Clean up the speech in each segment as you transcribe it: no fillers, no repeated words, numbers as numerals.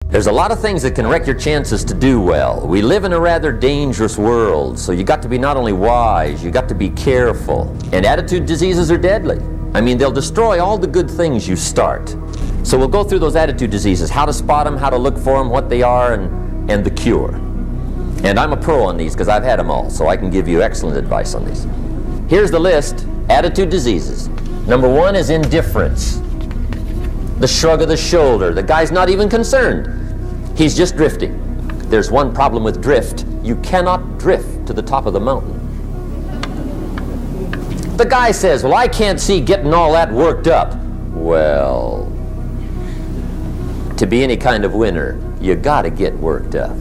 There's a lot of things that can wreck your chances to do well. We live in a rather dangerous world, so you got to be not only wise, you got to be careful. And attitude diseases are deadly. I mean, they'll destroy all the good things you start. So we'll go through those attitude diseases, how to spot them, how to look for them, what they are, and the cure. And I'm a pro on these because I've had them all, so I can give you excellent advice on these. Here's the list, attitude diseases. Number 1 is indifference. The shrug of the shoulder. The guy's not even concerned. He's just drifting. There's one problem with drift. You cannot drift to the top of the mountain. The guy says, well, I can't see getting all that worked up. Well, to be any kind of winner, you gotta get worked up.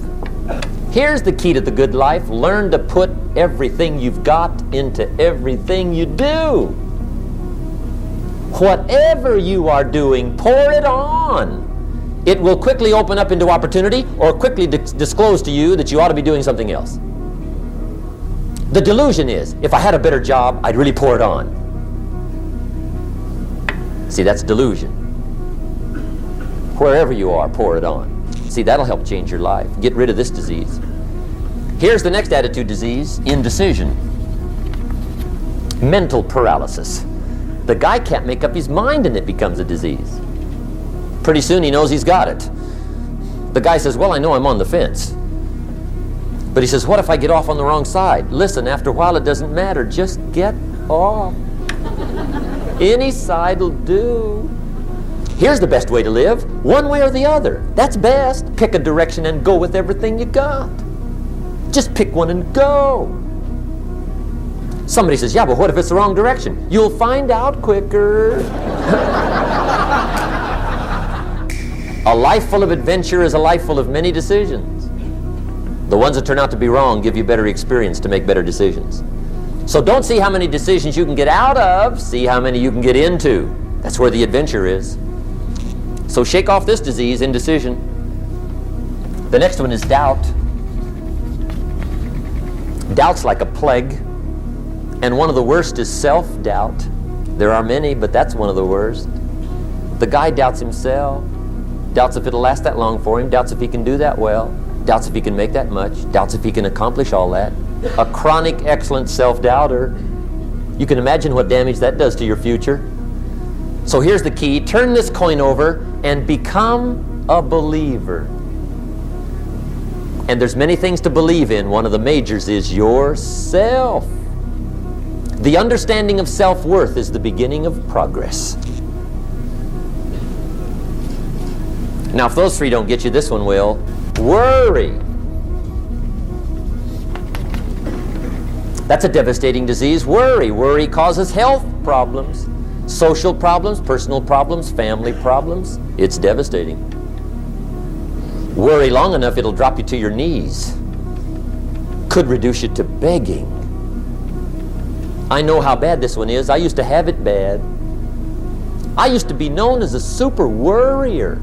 Here's the key to the good life. Learn to put everything you've got into everything you do. Whatever you are doing, pour it on. It will quickly open up into opportunity or quickly disclose to you that you ought to be doing something else. The delusion is, if I had a better job, I'd really pour it on. See, that's delusion. Wherever you are, pour it on. See, that'll help change your life. Get rid of this disease. Here's the next attitude disease, indecision. Mental paralysis. The guy can't make up his mind and it becomes a disease. Pretty soon he knows he's got it. The guy says, well, I know I'm on the fence. But he says, what if I get off on the wrong side? Listen, after a while it doesn't matter. Just get off. Any side will do. Here's the best way to live. One way or the other. That's best. Pick a direction and go with everything you got. Just pick one and go. Somebody says, yeah, but what if it's the wrong direction? You'll find out quicker. A life full of adventure is a life full of many decisions. The ones that turn out to be wrong give you better experience to make better decisions. So don't see how many decisions you can get out of, see how many you can get into. That's where the adventure is. So shake off this disease, indecision. The next one is doubt. Doubt's like a plague. And one of the worst is self-doubt. There are many, but that's one of the worst. The guy doubts himself. Doubts if it'll last that long for him. Doubts if he can do that well. Doubts if he can make that much. Doubts if he can accomplish all that. A chronic, excellent self-doubter. You can imagine what damage that does to your future. So here's the key. Turn this coin over and become a believer. And there's many things to believe in. One of the majors is yourself. The understanding of self-worth is the beginning of progress. Now, if those three don't get you, this one will. Worry. That's a devastating disease. Worry. Worry causes health problems, social problems, personal problems, family problems. It's devastating. Worry long enough, it'll drop you to your knees. Could reduce you to begging. I know how bad this one is. I used to have it bad. I used to be known as a super worrier.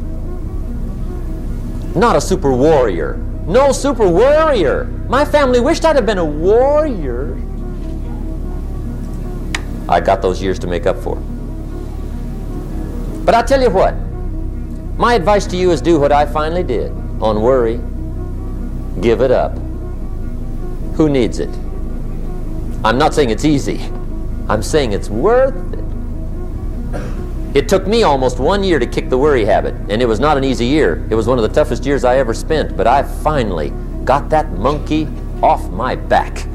Not a super warrior. No, super worrier. My family wished I'd have been a warrior. I got those years to make up for. But I'll tell you what. My advice to you is do what I finally did on worry. Give it up. Who needs it? I'm not saying it's easy. I'm saying it's worth it. It took me almost 1 year to kick the worry habit, and it was not an easy year. It was one of the toughest years I ever spent, but I finally got that monkey off my back.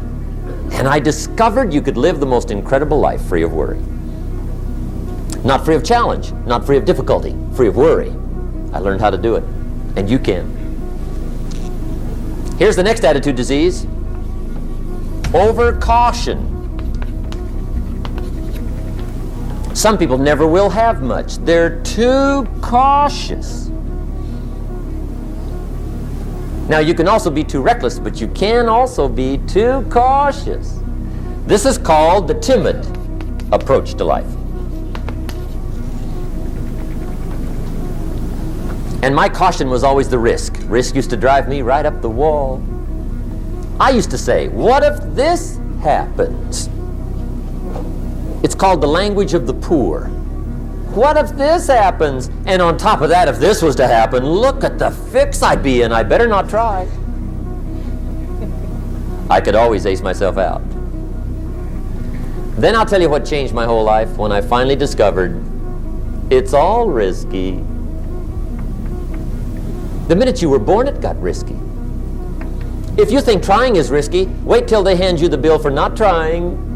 And I discovered you could live the most incredible life free of worry. Not free of challenge, not free of difficulty, free of worry. I learned how to do it, and you can. Here's the next attitude disease. Over-caution. Some people never will have much. They're too cautious. Now, you can also be too reckless, but you can also be too cautious. This is called the timid approach to life. And my caution was always the risk. Risk used to drive me right up the wall. I used to say, what if this happens? It's called the language of the poor. What if this happens? And on top of that, if this was to happen, look at the fix I'd be in. I better not try. I could always ace myself out. Then I'll tell you what changed my whole life when I finally discovered it's all risky. The minute you were born, it got risky. If you think trying is risky, wait till they hand you the bill for not trying.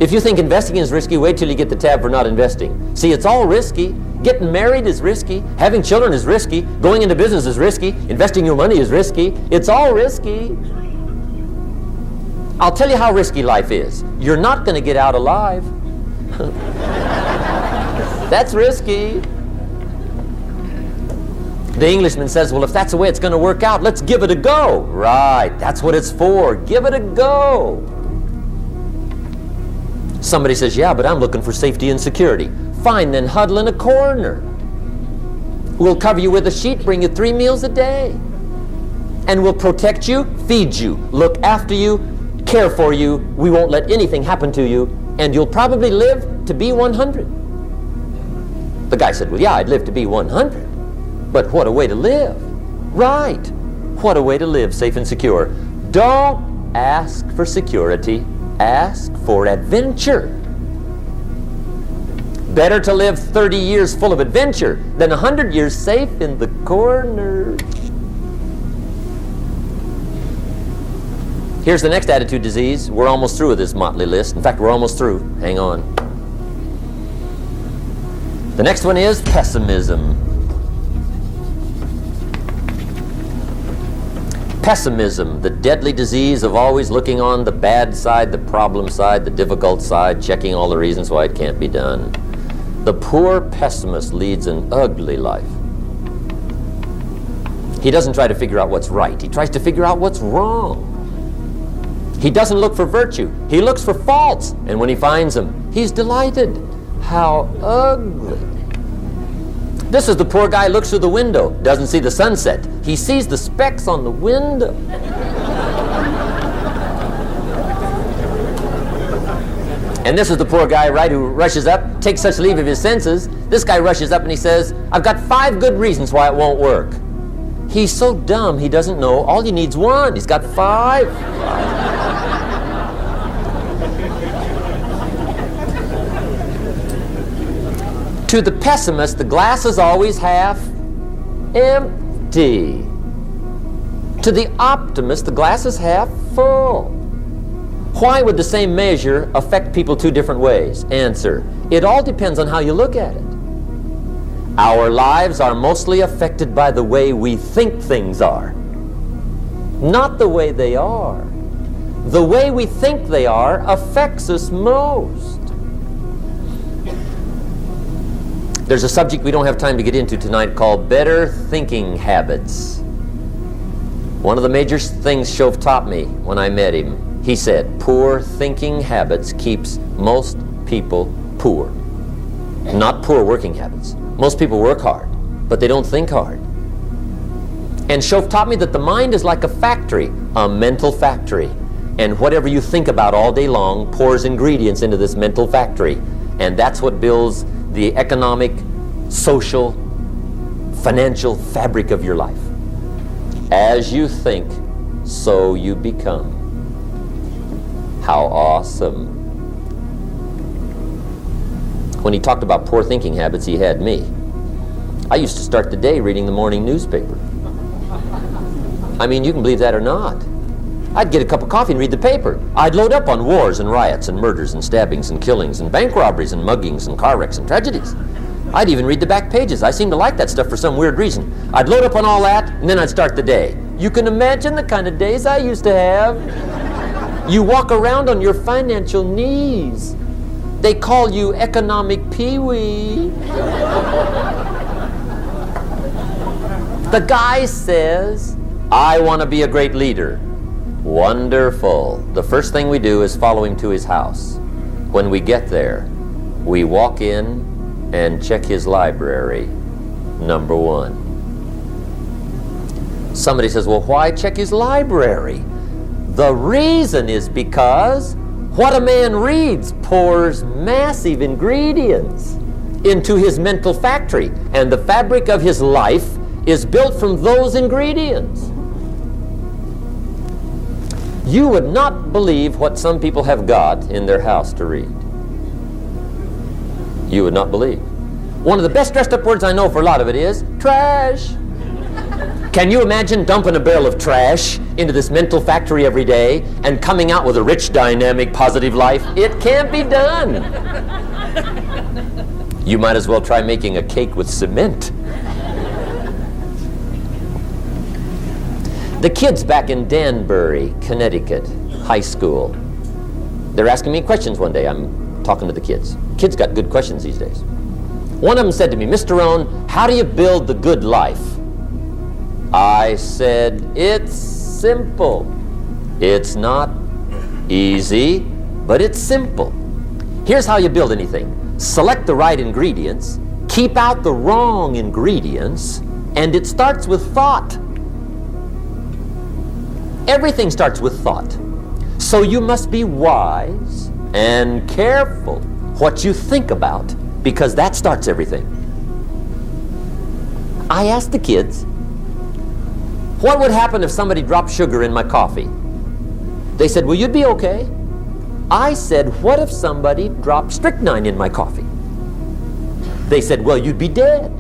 If you think investing is risky, wait till you get the tab for not investing. See, it's all risky. Getting married is risky. Having children is risky. Going into business is risky. Investing your money is risky. It's all risky. I'll tell you how risky life is. You're not going to get out alive. That's risky. The Englishman says, well, if that's the way it's going to work out, let's give it a go. Right, that's what it's for. Give it a go. Somebody says, yeah, but I'm looking for safety and security. Fine, then huddle in a corner. We'll cover you with a sheet, bring you 3 meals a day. And we'll protect you, feed you, look after you, care for you. We won't let anything happen to you. And you'll probably live to be 100. The guy said, well, yeah, I'd live to be 100. But what a way to live. Right. What a way to live, safe and secure. Don't ask for security. Ask for adventure. Better to live 30 years full of adventure than 100 years safe in the corner. Here's the next attitude disease. We're almost through with this motley list. In fact, we're almost through. Hang on. The next one is pessimism. Pessimism, the deadly disease of always looking on the bad side, the problem side, the difficult side, checking all the reasons why it can't be done. The poor pessimist leads an ugly life. He doesn't try to figure out what's right. He tries to figure out what's wrong. He doesn't look for virtue. He looks for faults. And when he finds them, he's delighted. How ugly. This is the poor guy looks through the window, doesn't see the sunset. He sees the specks on the window. And this is the poor guy, right, who rushes up, takes such leave of his senses. This guy rushes up and he says, I've got 5 good reasons why it won't work. He's so dumb he doesn't know all he needs 1. He's got 5. To the pessimist, the glass is always half empty. To the optimist, the glass is half full. Why would the same measure affect people 2 different ways? Answer, it all depends on how you look at it. Our lives are mostly affected by the way we think things are, not the way they are. The way we think they are affects us most. There's a subject we don't have time to get into tonight called better thinking habits. One of the major things Shove taught me when I met him, he said, poor thinking habits keeps most people poor. Not poor working habits. Most people work hard, but they don't think hard. And Shove taught me that the mind is like a factory, a mental factory. And whatever you think about all day long pours ingredients into this mental factory. And that's what builds the economic, social, financial fabric of your life. As you think, so you become. How awesome. When he talked about poor thinking habits, he had me. I used to start the day reading the morning newspaper. I mean, you can believe that or not. I'd get a cup of coffee and read the paper. I'd load up on wars and riots and murders and stabbings and killings and bank robberies and muggings and car wrecks and tragedies. I'd even read the back pages. I seem to like that stuff for some weird reason. I'd load up on all that, and then I'd start the day. You can imagine the kind of days I used to have. You walk around on your financial knees. They call you economic peewee. The guy says, I want to be a great leader. Wonderful. The first thing we do is follow him to his house. When we get there, we walk in and check his library, number 1. Somebody says, well, why check his library? The reason is because What a man reads pours massive ingredients into his mental factory, and the fabric of his life is built from those ingredients. You would not believe what some people have got in their house to read. You would not believe. One of the best dressed up words I know for a lot of it is trash. Can you imagine dumping a barrel of trash into this mental factory every day and coming out with a rich, dynamic, positive life? It can't be done. You might as well try making a cake with cement. The kids back in Danbury, Connecticut, high school, they're asking me questions one day. I'm talking to the kids. Kids got good questions these days. One of them said to me, Mr. Rohn, how do you build the good life? I said, it's simple. It's not easy, but it's simple. Here's how you build anything. Select the right ingredients, keep out the wrong ingredients, and it starts with thought. Everything starts with thought. So you must be wise and careful what you think about, because that starts everything. I asked the kids, what would happen if somebody dropped sugar in my coffee? They said, well, you'd be okay. I said, what if somebody dropped strychnine in my coffee? They said, well, you'd be dead.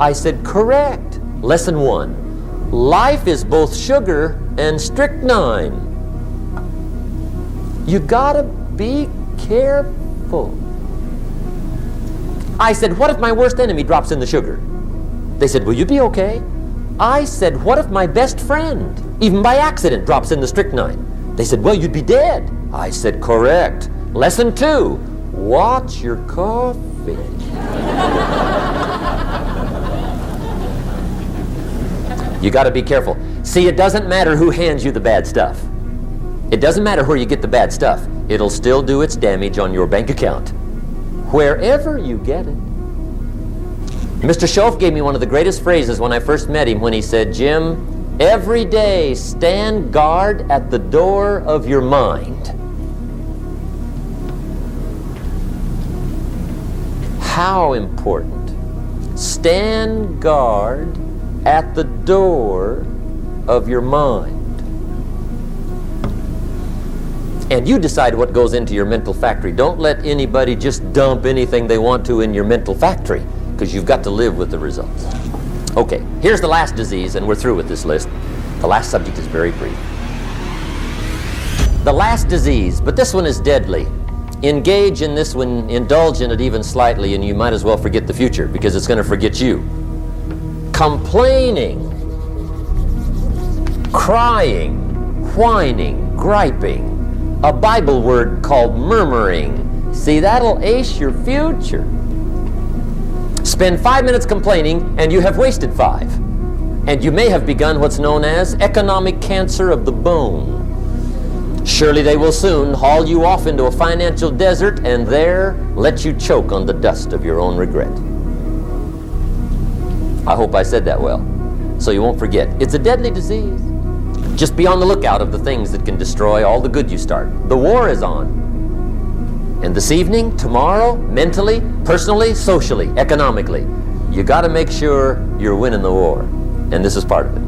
I said, correct. Lesson 1. Life is both sugar and strychnine. You gotta be careful. I said, what if my worst enemy drops in the sugar? They said, will you be okay? I said, what if my best friend, even by accident, drops in the strychnine? They said, well, you'd be dead. I said, correct. Lesson 2, watch your coffee. You got to be careful. See, it doesn't matter who hands you the bad stuff. It doesn't matter where you get the bad stuff. It'll still do its damage on your bank account, wherever you get it. Mr. Schoaf gave me one of the greatest phrases when I first met him, when he said, Jim, every day stand guard at the door of your mind. How important. Stand guard at the door of your mind. And you decide what goes into your mental factory. Don't let anybody just dump anything they want to in your mental factory, because you've got to live with the results. Okay, here's the last disease, and we're through with this list. The last subject is very brief. The last disease, but this one is deadly. Engage in this one, indulge in it even slightly, and you might as well forget the future, because it's going to forget you. Complaining, crying, whining, griping. A Bible word called murmuring. See, that'll ace your future. Spend 5 minutes complaining, and you have wasted 5. And you may have begun what's known as economic cancer of the bone. Surely they will soon haul you off into a financial desert, and there let you choke on the dust of your own regret. I hope I said that well, so you won't forget. It's a deadly disease. Just be on the lookout of the things that can destroy all the good you start. The war is on. And this evening, tomorrow, mentally, personally, socially, economically, you got to make sure you're winning the war. And this is part of it.